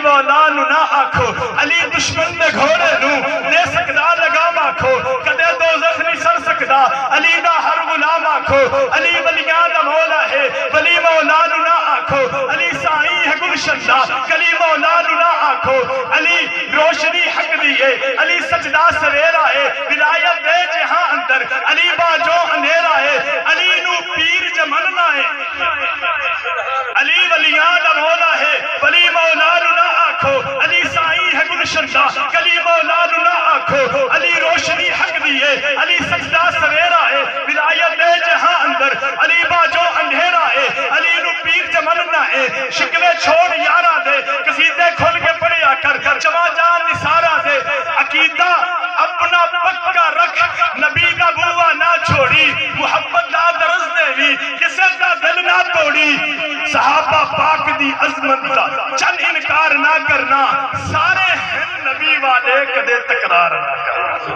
مولا نو نہ آکھو علی دشمن دے گھوڑے نو دے سکدا لگام آکھو کدے دوزخ نہیں سر سکدا علی دا ہر غلام آکھو علی ولیاں دا مولا ہے ولی مولا نو نہ آکھو علی سائی ہے گلشن دا کلی مولا نو نہ آکھو علی روشنی حق دیئے علی سجدہ سویرا ہے ولایت دے جہاں اندر علی باجو اندھیرا ہے علی نو پیر جمننا ہے علی ولیاں دا مولا ہے ولی مولا نو نہ آکھو علی سائی ہے گلشن دا کلی مولا نو نہ آکھو علی روشنی حق دیئے علی سجدہ سویرا ہے ولایت دے جہاں اندر علی باجو اندھیرا ہے علی نو پیر جمننا ہے شکلے چھوڑ یارا دے قصیدے کھول کے پڑھیا کر چما جان نثارا دے عقیدہ اپنا پکا رکھ نبی کا بوا نہ چھوڑی محبت دا درز دے بھی کسے دا دل نہ توڑی صحابہ پاک دی عظمت دا چند انکار نہ کرنا سارے ہیں نبی والے کدے تکرار نہ کرنا